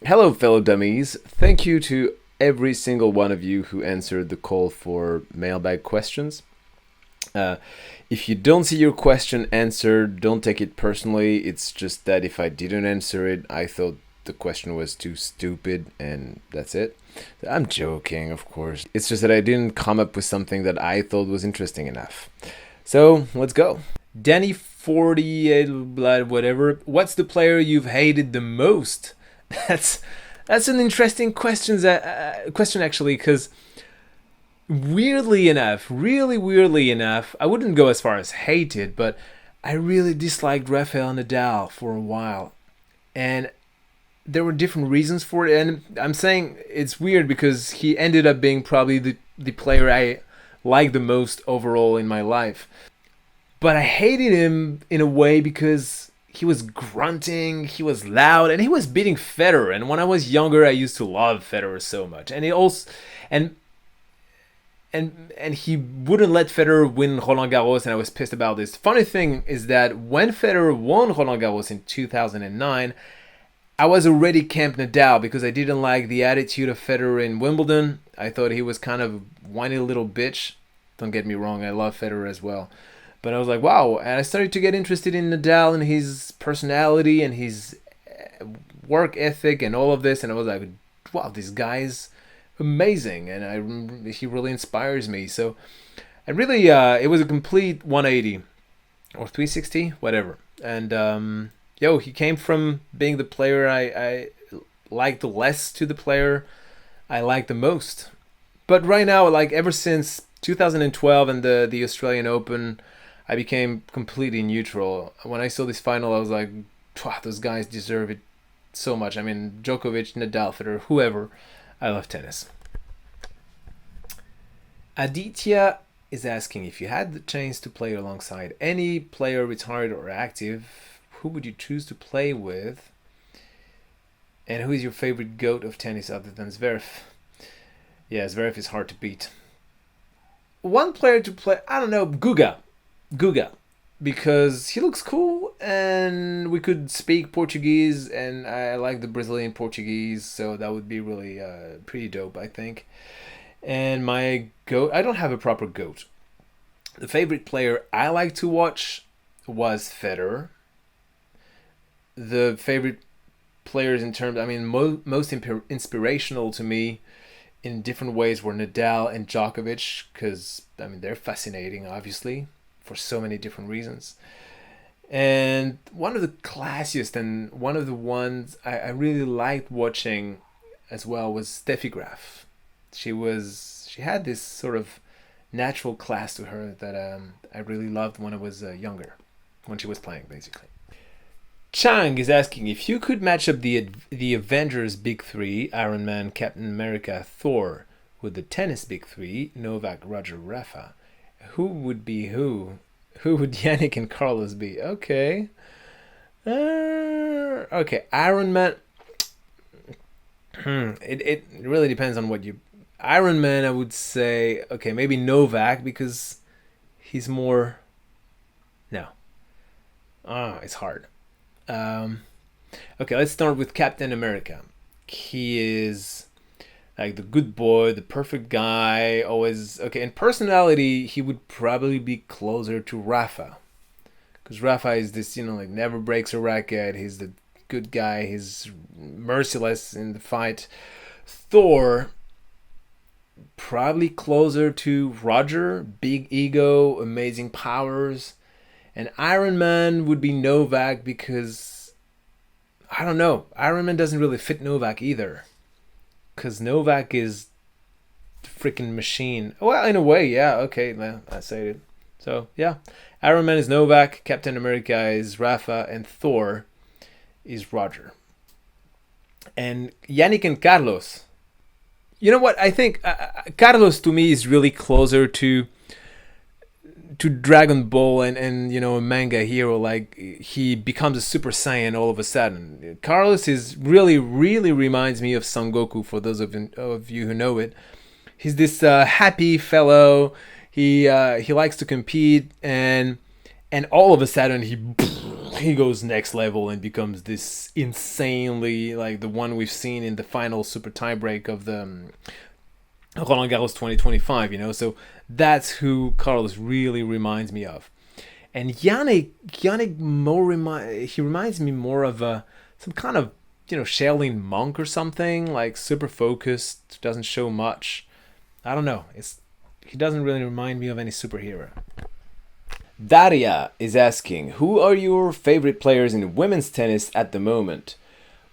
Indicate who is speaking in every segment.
Speaker 1: Hello, fellow dummies. Thank you to every single one of you who answered the call for mailbag questions. Uh, if you don't see your question answered, don't take it personally. It's just that if I didn't answer it, I thought the question was too stupid, and that's it. I'm joking, of course. It's just that I didn't come up with something that I thought was interesting enough. So, let's go. Danny 40, whatever. What's the player you've hated the most? That's that's an interesting question actually, because weirdly enough, really weirdly enough, I wouldn't go as far as hated, but I really disliked Rafael Nadal for a while, and there were different reasons for it. And I'm saying it's weird because he ended up being probably the player I liked the most overall in my life. But I hated him in a way because he was grunting, he was loud, and he was beating Federer. And when I was younger, I used to love Federer so much. And he also, and and he wouldn't let Federer win Roland Garros, and I was pissed about this. Funny thing is that when Federer won Roland Garros in 2009, I was already Camp Nadal because I didn't like the attitude of Federer in Wimbledon. I thought he was kind of whiny little bitch. Don't get me wrong, I love Federer as well. But I was like, wow. And I started to get interested in Nadal and his personality and his work ethic and all of this. And I was like, wow, this guy's amazing. And he really inspires me. So I really, it was a complete 180 or 360, whatever. And, he came from being the player I liked the less to the player I liked the most. But right now, like ever since 2012 and the Australian Open, I became completely neutral. When I saw this final, I was like, wow, those guys deserve it so much. I mean, Djokovic, Nadal, Federer, whoever. I love tennis. Aditya is asking, if you had the chance to play alongside any player, retired or active, who would you choose to play with? And who is your favorite GOAT of tennis other than Zverev? Yeah, Zverev is hard to beat. One player to play, I don't know, Guga, because he looks cool and we could speak Portuguese, and I like the Brazilian Portuguese, so that would be really pretty dope, I think. And my GOAT, I don't have a proper GOAT. The favorite player I like to watch was Federer. The favorite players in terms, I mean, most inspirational to me in different ways were Nadal and Djokovic, because, I mean, they're fascinating, obviously, for so many different reasons. And one of the classiest and one of the ones I really liked watching as well was Steffi Graf. She had this sort of natural class to her that I really loved when I was younger, when she was playing, basically. Chang is asking, if you could match up the Avengers Big Three, Iron Man, Captain America, Thor, with the tennis Big Three, Novak, Roger, Rafa, who would be who? Who would Yannick and Carlos be? Okay. Okay, Iron Man. It really depends on what you... Iron Man, I would say, okay, maybe Novak, because he's more... No. It's hard. Okay, let's start with Captain America. He is like the good boy, the perfect guy, always okay. In personality, he would probably be closer to Rafa, because Rafa is this, like never breaks a racket. He's the good guy. He's merciless in the fight. Thor, probably closer to Roger, big ego, amazing powers. And Iron Man would be Novak, because I don't know. Iron Man doesn't really fit Novak either, because Novak is the freaking machine. Well, in a way, yeah. Okay, man, I say it. So yeah, Iron Man is Novak, Captain America is Rafa, and Thor is Roger. And Yannick and Carlos. You know what? I think Carlos to me is really closer to Dragon Ball and a manga hero. Like, he becomes a Super Saiyan all of a sudden. Carlos is really reminds me of Son Goku, for those of you who know it. He's this happy fellow. He likes to compete, and all of a sudden he goes next level and becomes this insanely, like the one we've seen in the final super tiebreak of the Roland Garros 2025, you know. So that's who Carlos really reminds me of. And Yannick he reminds me more of some kind of, you know, Shaolin monk or something, like super focused, doesn't show much. I don't know. He doesn't really remind me of any superhero. Daria is asking, who are your favorite players in women's tennis at the moment?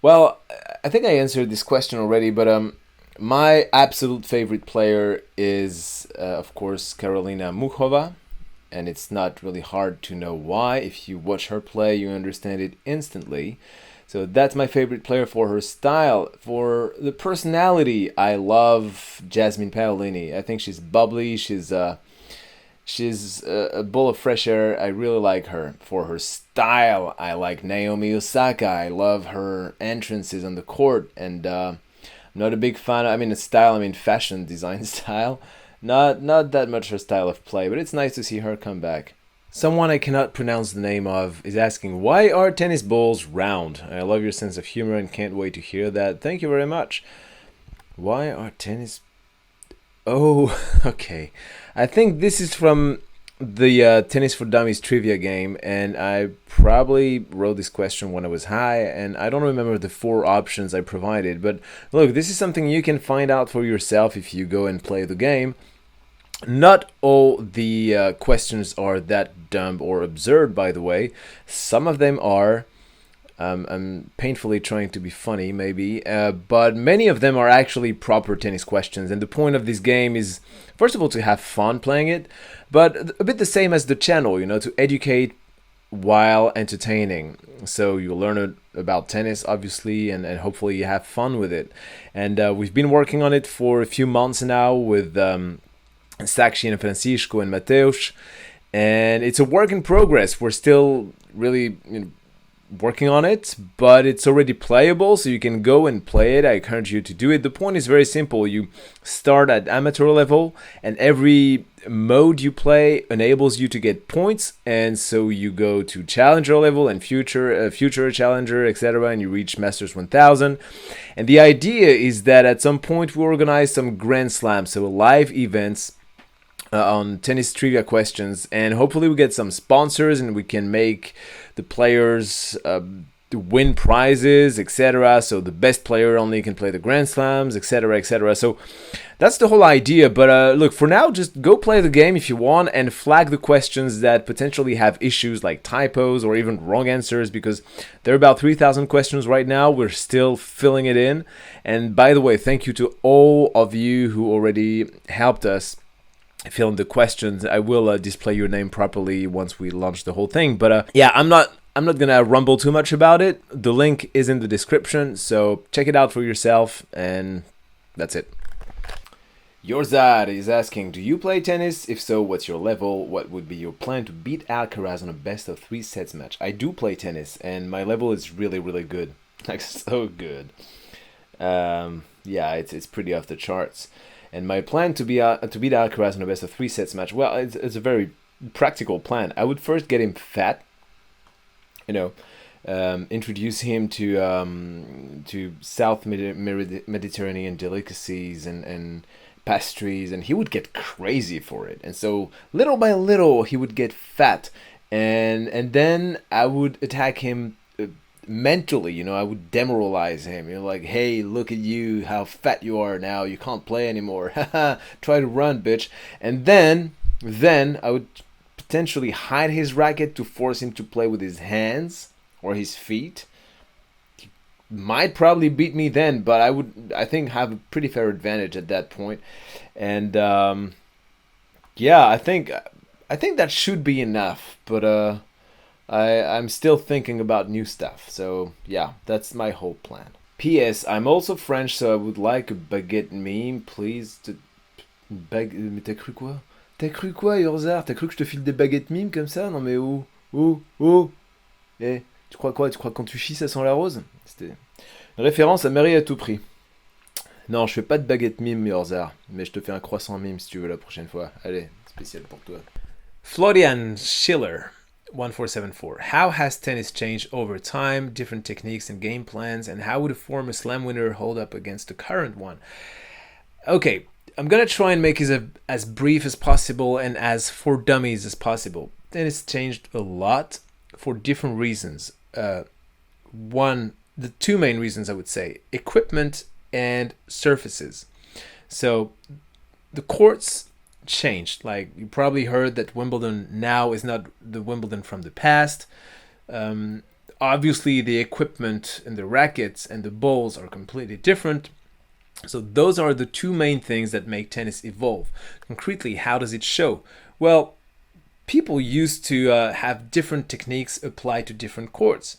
Speaker 1: Well, I think I answered this question already, but my absolute favorite player is, of course, Karolina Muchova. And it's not really hard to know why. If you watch her play, you understand it instantly. So that's my favorite player for her style. For the personality, I love Jasmine Paolini. I think she's bubbly. She's a bowl of fresh air. I really like her. For her style, I like Naomi Osaka. I love her entrances on the court. And I'm not a big fan. Fashion design style. Not that much her style of play, but it's nice to see her come back. Someone I cannot pronounce the name of is asking, why are tennis balls round? I love your sense of humor and can't wait to hear that. Thank you very much. Why are tennis... Oh, okay. I think this is from the Tennis For Dummies trivia game, and I probably wrote this question when I was high, and I don't remember the 4 options I provided, but look, this is something you can find out for yourself if you go and play the game. Not all the questions are that dumb or absurd, by the way. Some of them are. I'm painfully trying to be funny, maybe, but many of them are actually proper tennis questions. And the point of this game is, first of all, to have fun playing it, but a bit the same as the channel, you know, to educate while entertaining. So you learn about tennis, obviously, and hopefully you have fun with it. And we've been working on it for a few months now with Sakshi and Francisco and Mateus, and it's a work in progress. We're still really, working on it, but it's already playable, so you can go and play it. I encourage you to do it. The point is very simple. You start at amateur level, and every mode you play enables you to get points, and so you go to challenger level and future challenger, etc., and you reach Masters 1000. And the idea is that at some point we organize some Grand Slams, so live events on tennis trivia questions, and hopefully we get some sponsors and we can make the players win prizes, etc. So the best player only can play the Grand Slams, etc., etc. So that's the whole idea. But look, for now, just go play the game if you want and flag the questions that potentially have issues like typos or even wrong answers, because there are about 3,000 questions right now. We're still filling it in. And by the way, thank you to all of you who already helped us fill in the questions. I will display your name properly once we launch the whole thing. But yeah, I'm not gonna rumble too much about it. The link is in the description, so check it out for yourself, and that's it. Yorzad is asking, do you play tennis? If so, what's your level? What would be your plan to beat Alcaraz on a best of 3 sets match? I do play tennis, and my level is really, really good. Like, so good. Yeah, it's pretty off the charts. And my plan to beat Alcaraz in a best of 3 sets match, well, it's a very practical plan. I would first get him fat, introduce him to South Mediterranean delicacies and pastries, and he would get crazy for it. And so little by little, he would get fat, and then I would attack him mentally, I would demoralize him. Like, hey, look at you, how fat you are now. You can't play anymore. Try to run, bitch. And then I would potentially hide his racket to force him to play with his hands or his feet. He might probably beat me then, but I think, have a pretty fair advantage at that point. And yeah, I think that should be enough. But I'm still thinking about new stuff. So yeah, that's my whole plan. P.S. I'm also French, so I would like a baguette meme, please. Mais t'as cru quoi? T'as cru quoi, Yorzar? T'as cru que je te file des baguettes mimes comme ça? Non mais oh. Eh, tu crois quoi? Tu crois que quand tu chies ça sent la rose? C'était une référence à Marie à tout prix. Non, je fais pas de baguette mime, Yorzar, mais je te fais un croissant mime si tu veux la prochaine fois. Allez, spécial pour toi. Florian Schiller. 1474. How has tennis changed over time, different techniques and game plans, and how would a former slam winner hold up against the current one? Okay, I'm gonna try and make it as brief as possible and as for dummies as possible. Tennis changed a lot for different reasons. The two main reasons I would say: equipment and surfaces. So the courts changed. Like you probably heard that Wimbledon now is not the Wimbledon from the past. Obviously the equipment and the rackets and the balls are completely different. So those are the two main things that make tennis evolve. Concretely, how does it show? Well, people used to have different techniques applied to different courts.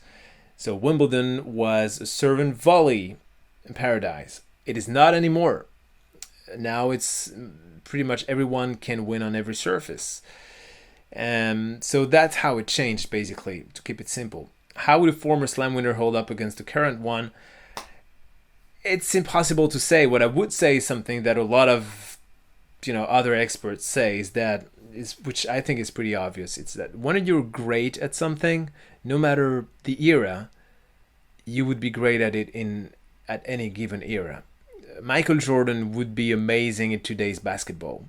Speaker 1: So Wimbledon was a serve and volley paradise. It is not anymore. Now it's pretty much everyone can win on every surface. So that's how it changed, basically, to keep it simple. How would a former slam winner hold up against the current one? It's impossible to say. What I would say is something that a lot of other experts say which I think is pretty obvious. It's that when you're great at something, no matter the era, you would be great at it at any given era. Michael Jordan would be amazing in today's basketball.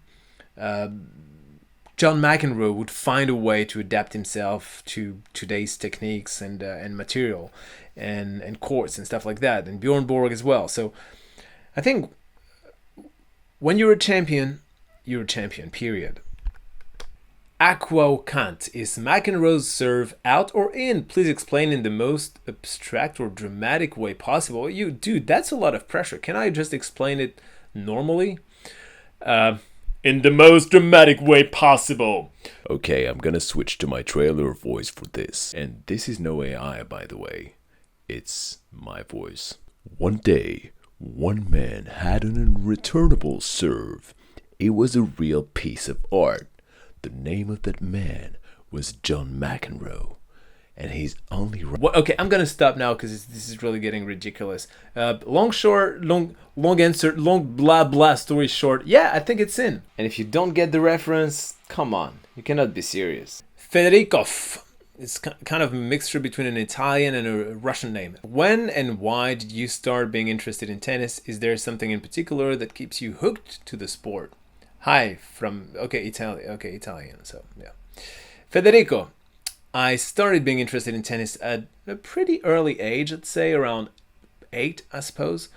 Speaker 1: John McEnroe would find a way to adapt himself to today's techniques and material and courts and stuff like that, and Bjorn Borg as well. So I think when you're a champion, period. Aqua Kant, is McEnroe's serve out or in? Please explain in the most abstract or dramatic way possible. Dude, that's a lot of pressure. Can I just explain it normally? In the most dramatic way possible.
Speaker 2: Okay, I'm gonna switch to my trailer voice for this. And this is no AI, by the way. It's my voice. One day, one man had an unreturnable serve. It was a real piece of art. The name of that man was John McEnroe. And he's only...
Speaker 1: Okay, I'm gonna stop now because this is really getting ridiculous. Long answer, long blah blah story short. Yeah, I think it's in. And if you don't get the reference, come on, you cannot be serious. Federikov. It's kind of a mixture between an Italian and a Russian name. When and why did you start being interested in tennis? Is there something in particular that keeps you hooked to the sport? Hi, from Italian. So yeah, Federico. I started being interested in tennis at a pretty early age, I'd say around 8, I suppose,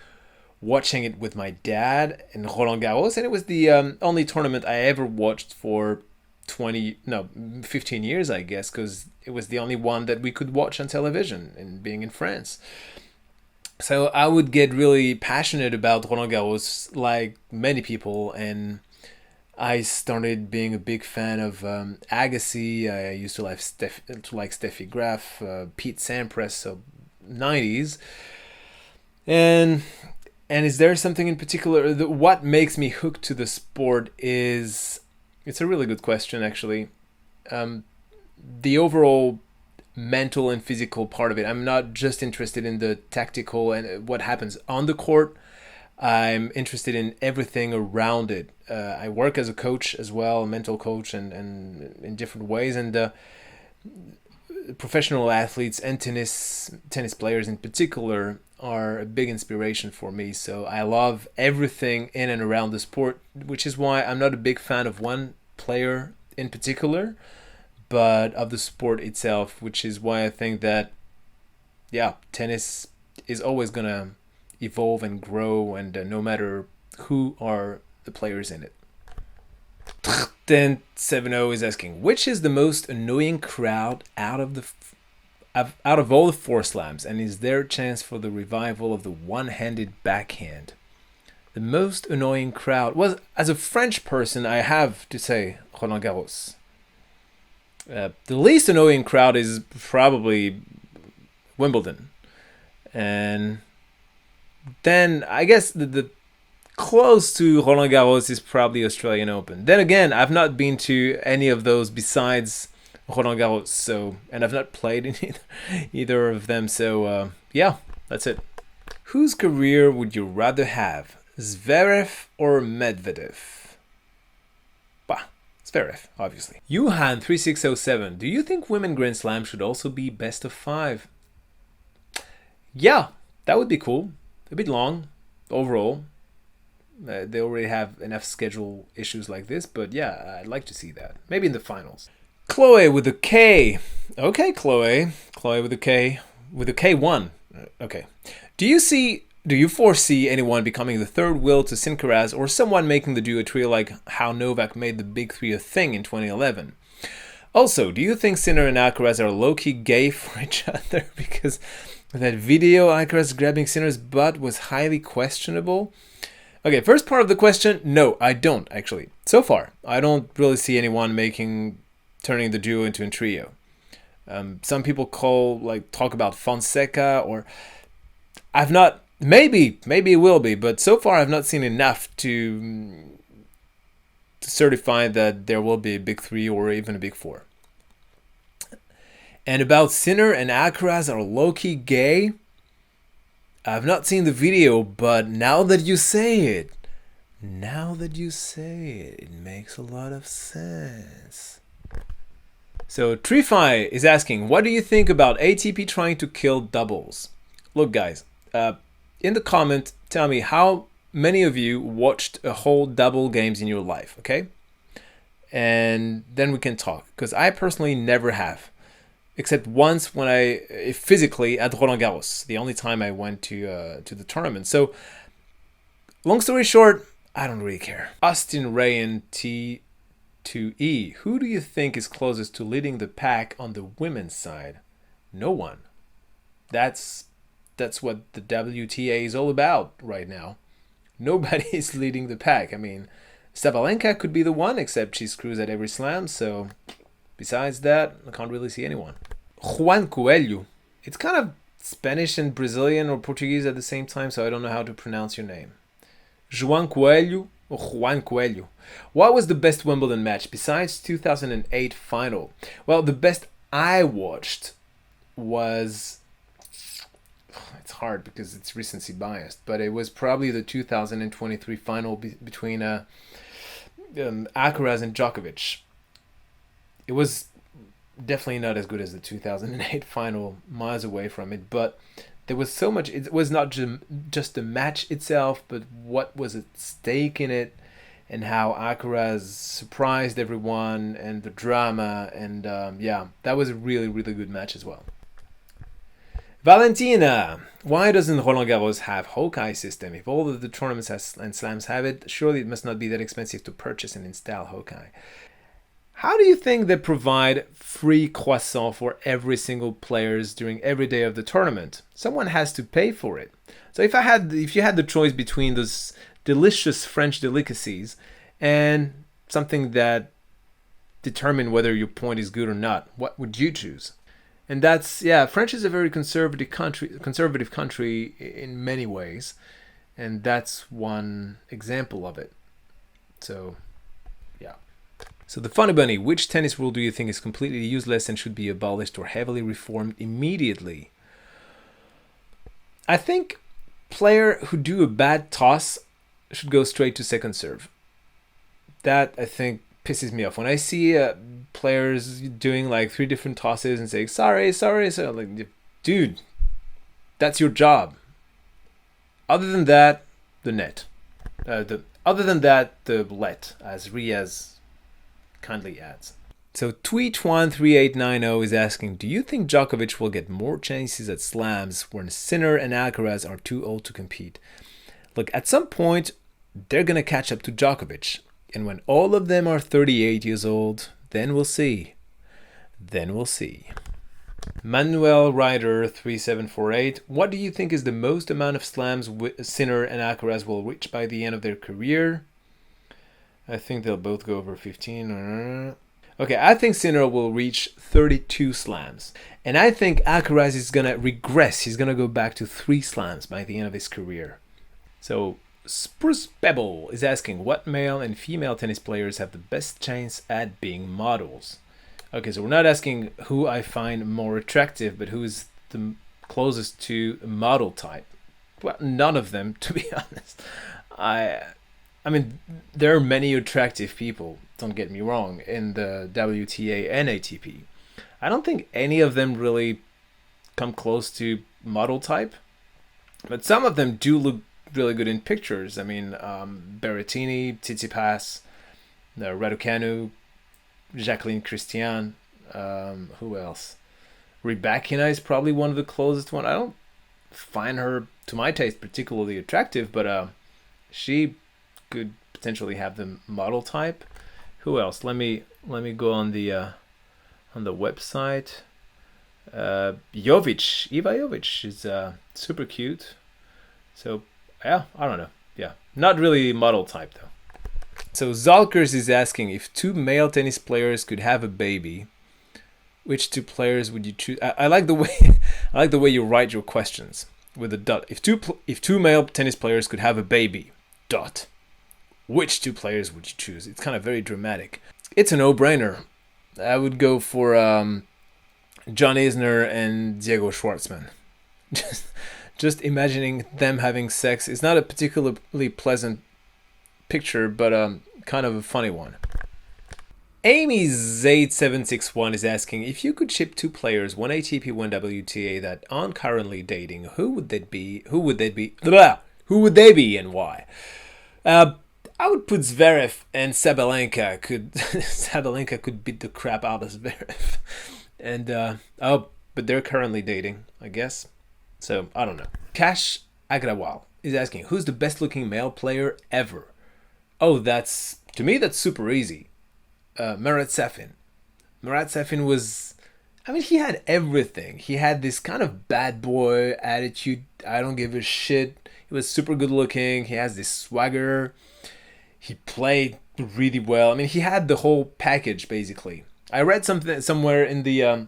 Speaker 1: watching it with my dad in Roland Garros, and it was the only tournament I ever watched for 15 years, I guess, because it was the only one that we could watch on television, and being in France. So I would get really passionate about Roland Garros, like many people, and I started being a big fan of Agassi. I used to like Steffi Graf, Pete Sampras, so 90s. And is there something in particular? What makes me hooked to the sport is... It's a really good question, actually. The overall mental and physical part of it. I'm not just interested in the tactical and what happens on the court. I'm interested in everything around it. I work as a coach as well, a mental coach, and in different ways. And professional athletes and tennis players in particular are a big inspiration for me. So I love everything in and around the sport, which is why I'm not a big fan of one player in particular, but of the sport itself, which is why I think that, yeah, tennis is always going to evolve and grow, and no matter who are the players in it. Then 70 is asking, which is the most annoying crowd out of all the 4 slams, and is there a chance for the revival of the one-handed backhand? The most annoying crowd was, as a French person, I have to say Roland Garros. The least annoying crowd is probably Wimbledon, and then I guess the close to Roland Garros is probably Australian Open. Then again, I've not been to any of those besides Roland Garros, and I've not played in either of them. So yeah, that's it. Whose career would you rather have, Zverev or Medvedev? Zverev, obviously. Johan3607, do you think women Grand Slam should also be best of 5? Yeah, that would be cool. A bit long, overall. They already have enough schedule issues like this, but yeah, I'd like to see that. Maybe in the finals. Chloe with a K. Okay, Chloe. Chloe with a K. With a K1. Okay. Do you foresee anyone becoming the third wheel to Sincaraz, or someone making the duo trio like how Novak made the big three a thing in 2011? Also, do you think Sinner and Alcaraz are low-key gay for each other? Because that video Alcaraz grabbing Sinner's butt was highly questionable. Okay, first part of the question, no, I don't actually. So far, I don't really see anyone turning the duo into a trio. Some people talk about Fonseca, or I've not. Maybe it will be, but so far I've not seen enough to certify that there will be a big three or even a big four. And about Sinner and Alcaraz are low-key gay, I've not seen the video, but now that you say it, it makes a lot of sense. So Trify is asking, what do you think about ATP trying to kill doubles? Look, guys, in the comment, tell me how many of you watched a whole double games in your life, okay? And then we can talk, because I personally never have. Except once when physically at Roland Garros, the only time I went to the tournament. So, long story short, I don't really care. Austin Ray and T2E, who do you think is closest to leading the pack on the women's side? No one. That's what the WTA is all about right now. Nobody is leading the pack. I mean, Sabalenka could be the one, except she screws at every slam, so... Besides that, I can't really see anyone. Juan Coelho. It's kind of Spanish and Brazilian or Portuguese at the same time, so I don't know how to pronounce your name. Juan Coelho or Juan Coelho. What was the best Wimbledon match besides 2008 final? Well, the best I watched was... It's hard because it's recency biased, but it was probably the 2023 final between Alcaraz and Djokovic. It was definitely not as good as the 2008 final, miles away from it, but there was so much. It was not just the match itself, but what was at stake in it, and how Alcaraz surprised everyone, and the drama, and that was a really, really good match as well. Valentina, why doesn't Roland Garros have Hawkeye system? If all of the tournaments and slams have it, surely it must not be that expensive to purchase and install Hawkeye. How do you think they provide free croissant for every single players during every day of the tournament? Someone has to pay for it. So if you had the choice between those delicious French delicacies and something that determine whether your point is good or not, what would you choose? And French is a very conservative country in many ways, and that's one example of it. So, yeah. So the Funny Bunny, which tennis rule do you think is completely useless and should be abolished or heavily reformed immediately? I think player who do a bad toss should go straight to second serve. That, I think, pisses me off. When I see players doing like 3 different tosses and saying, sorry, I'm like, dude, that's your job. Other than that, the net. Other than that, the let, as Riaz kindly adds. So Tweet13890 is asking, do you think Djokovic will get more chances at slams when Sinner and Alcaraz are too old to compete? Look, at some point, they're going to catch up to Djokovic. And when all of them are 38 years old, then we'll see. Manuel Ryder 3748, what do you think is the most amount of slams Sinner and Alcaraz will reach by the end of their career? I think they'll both go over 15. Okay, I think Sinner will reach 32 slams. And I think Alcaraz is going to regress. He's going to go back to 3 slams by the end of his career. So Spruce Pebble is asking, what male and female tennis players have the best chance at being models? Okay, so we're not asking who I find more attractive, but who is the closest to a model type. Well, none of them, to be honest. I mean, there are many attractive people. don't get me wrong, in the WTA and ATP. I don't think any of them really come close to model type, but some of them do look really good in pictures. I mean, Berrettini, Tsitsipas, Raducanu, Jacqueline Christian, who else? Rybakina is probably one of the closest one. I don't find her, to my taste, particularly attractive, but she could potentially have the model type. Who else? Let me go on the website. Iva Jovic is super cute. So yeah, I don't know. Yeah, not really model type though. So Zalkers is asking, if two male tennis players could have a baby, which two players would you choose? I like the way you write your questions with a dot. If two male tennis players could have a baby, dot. Which two players would you choose? It's kind of very dramatic. It's a no-brainer. I would go for John Isner and Diego Schwartzman. Just imagining them having sex is not a particularly pleasant picture, but kind of a funny one. Amy Z761 is asking, if you could ship two players, one ATP, one WTA, that aren't currently dating, who would they be? Who would they be, and why? I would put Zverev and Sabalenka. Sabalenka could beat the crap out of Zverev, and but they're currently dating, I guess. So I don't know. Cash Agrawal is asking, who's the best looking male player ever? Oh, to me that's super easy. Marat Safin. Marat Safin was, I mean, he had everything. He had this kind of bad boy attitude. I don't give a shit. He was super good looking. He has this swagger. He played really well. I mean, he had the whole package basically. I read something somewhere in the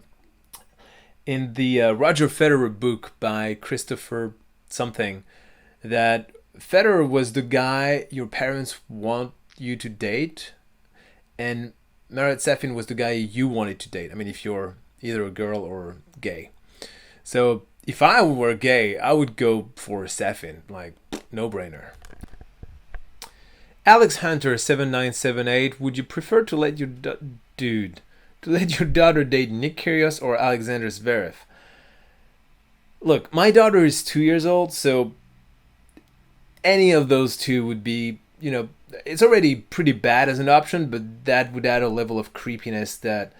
Speaker 1: Roger Federer book by Christopher something, that Federer was the guy your parents want you to date, and Marat Safin was the guy you wanted to date. I mean, if you're either a girl or gay. So if I were gay, I would go for Safin, like no brainer. Alex Hunter 7978, would you prefer to let your daughter date Nick Kyrgios or Alexander Zverev? Look, my daughter is 2 years old, so any of those two would be, it's already pretty bad as an option, but that would add a level of creepiness that,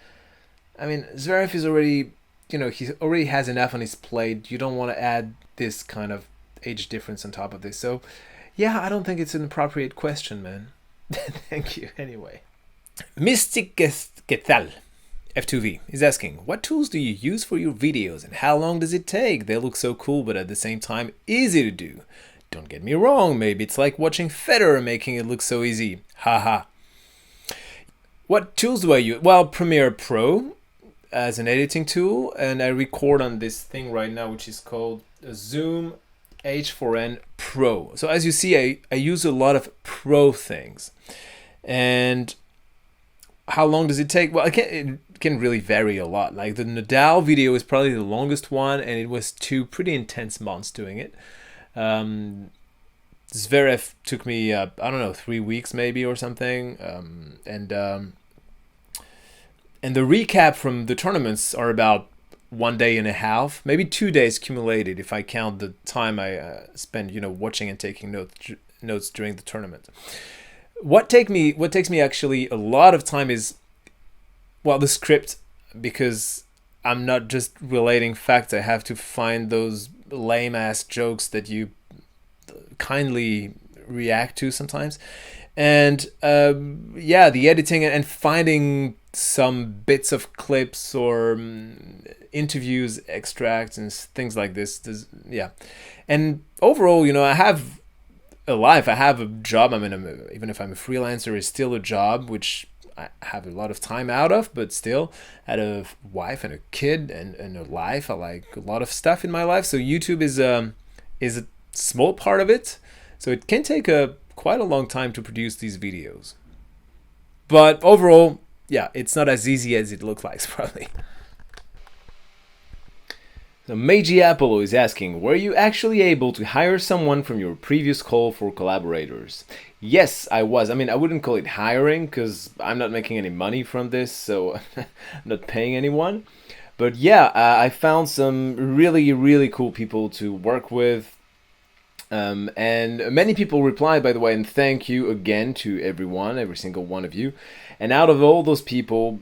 Speaker 1: I mean, Zverev is already, he already has enough on his plate. You don't want to add this kind of age difference on top of this. So, yeah, I don't think it's an appropriate question, man. Thank you, anyway. Mystic Quetzal F2V is asking, what tools do you use for your videos and how long does it take? They look so cool, but at the same time, easy to do. Don't get me wrong, maybe it's like watching Federer making it look so easy. Haha. What tools do I use? Well, Premiere Pro as an editing tool, and I record on this thing right now, which is called Zoom H4n Pro. So as you see, I use a lot of pro things. And how long does it take? Well, it can really vary a lot. Like the Nadal video is probably the longest one, and it was 2 pretty intense months doing it. Zverev took me 3 weeks maybe or something, and the recap from the tournaments are about 1 day and a half, maybe 2 days accumulated if I count the time I spend watching and taking notes during the tournament. What takes me actually a lot of time is, well, the script, because I'm not just relating facts. I have to find those lame ass jokes that you kindly react to sometimes, and the editing and finding some bits of clips or interviews, extracts, and things like this. And overall, I have a life. I have a job. I mean, even if I'm a freelancer, it's still a job, which I have a lot of time out of, but still, I had a wife and a kid and a life. I like a lot of stuff in my life. So YouTube is a small part of it. So it can take quite a long time to produce these videos. But overall, yeah, it's not as easy as it looks like, probably. So Meiji Apollo is asking, were you actually able to hire someone from your previous call for collaborators? Yes, I was. I mean, I wouldn't call it hiring because I'm not making any money from this, so I'm not paying anyone. But yeah, I found some really, really cool people to work with. And many people replied, by the way, and thank you again to everyone, every single one of you. And out of all those people,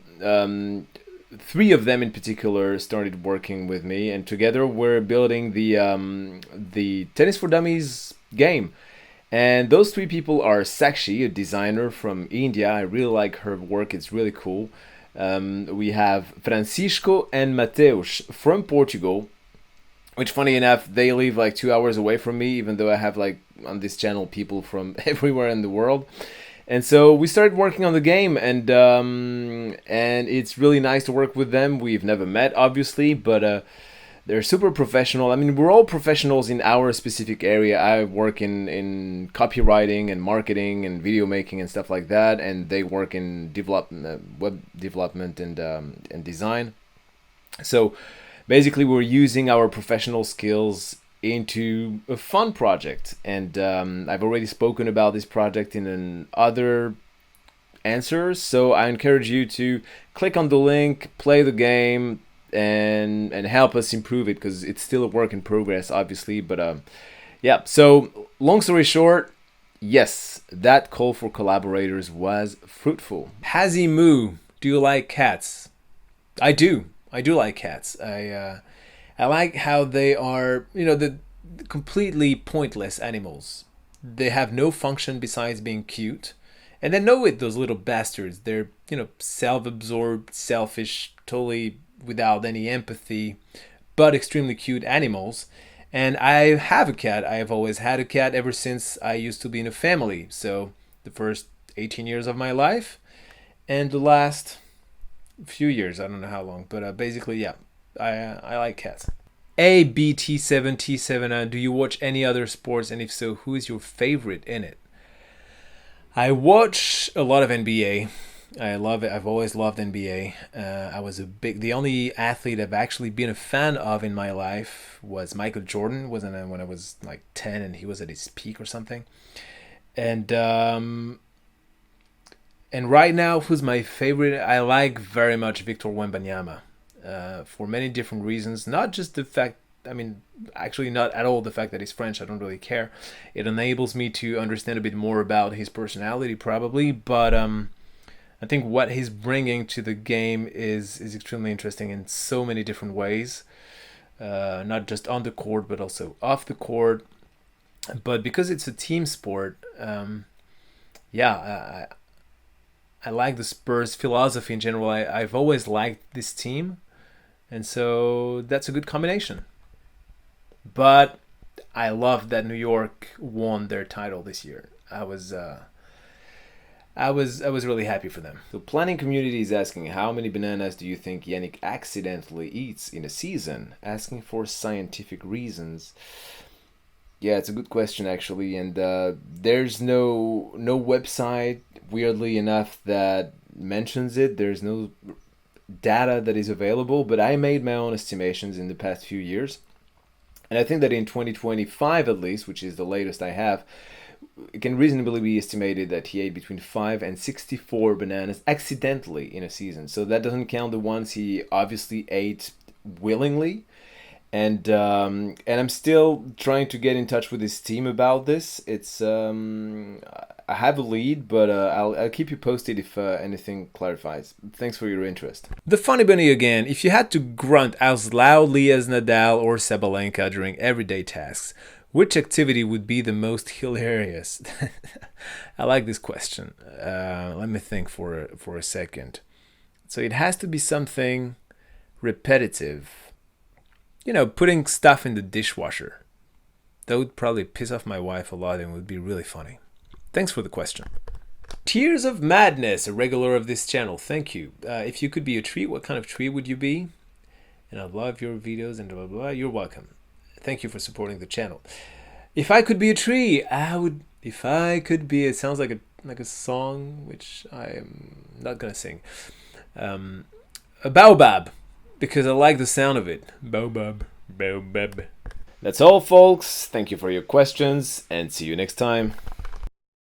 Speaker 1: three of them in particular started working with me, and together we're building the Tennis for Dummies game. And those three people are Sakshi, a designer from India. I really like her work; it's really cool. We have Francisco and Mateus from Portugal, which, funny enough, they live like 2 hours away from me, even though I have like on this channel people from everywhere in the world. And so we started working on the game, and it's really nice to work with them. We've never met, obviously, but they're super professional. I mean, we're all professionals in our specific area. I work in copywriting and marketing and video making and stuff like that, and they work in web development and design. So basically, we're using our professional skills into a fun project, and I've already spoken about this project in other answers, so I encourage you to click on the link, play the game, and help us improve it, because it's still a work in progress, obviously. But yeah, so long story short, yes, that call for collaborators was fruitful. Hazimu, do you like cats? I do like cats. I like how they are, the completely pointless animals. They have no function besides being cute. And I know it, those little bastards. They're, self-absorbed, selfish, totally without any empathy, but extremely cute animals. And I have a cat. I have always had a cat ever since I used to be in a family. So the first 18 years of my life and the last few years, I don't know how long, but basically, yeah. I like cats. ABT7T7, do you watch any other sports, and if so, who is your favorite in it? I watch a lot of NBA. I love it. I've always loved NBA. The only athlete I've actually been a fan of in my life was Michael Jordan. Wasn't when I was like 10 and he was at his peak or something. And right now, who's my favorite? I like very much Victor Wembanyama. For many different reasons, not just the fact, actually not at all the fact that he's French. I don't really care. It enables me to understand a bit more about his personality, probably, but I think what he's bringing to the game is extremely interesting in so many different ways, not just on the court, but also off the court. But because it's a team sport, I like the Spurs philosophy in general. I've always liked this team. And so that's a good combination. But I love that New York won their title this year. I was really happy for them. The planning community is asking, how many bananas do you think Yannick accidentally eats in a season? Asking for scientific reasons. Yeah, it's a good question, actually. And there's no website, weirdly enough, that mentions it. There's no data that is available, but I made my own estimations in the past few years. And I think that in 2025 at least, which is the latest I have, it can reasonably be estimated that he ate between 5 and 64 bananas accidentally in a season. So that doesn't count the ones he obviously ate willingly. And I'm still trying to get in touch with his team about this. It's I have a lead, but I'll keep you posted if anything clarifies. Thanks for your interest. The Funny Bunny again. If you had to grunt as loudly as Nadal or Sabalenka during everyday tasks, which activity would be the most hilarious? I like this question. Let me think for a second. So it has to be something repetitive. Putting stuff in the dishwasher. That would probably piss off my wife a lot and would be really funny. Thanks for the question. Tears of Madness, a regular of this channel. Thank you. If you could be a tree, what kind of tree would you be? And I love your videos and blah, blah, blah. You're welcome. Thank you for supporting the channel. If I could be a tree, I would... If I could be... It sounds like a song, which I'm not going to sing. A baobab. Because I like the sound of it. Baobab.
Speaker 2: Mailbag.
Speaker 1: That's all, folks. Thank you for your questions, and see you next time.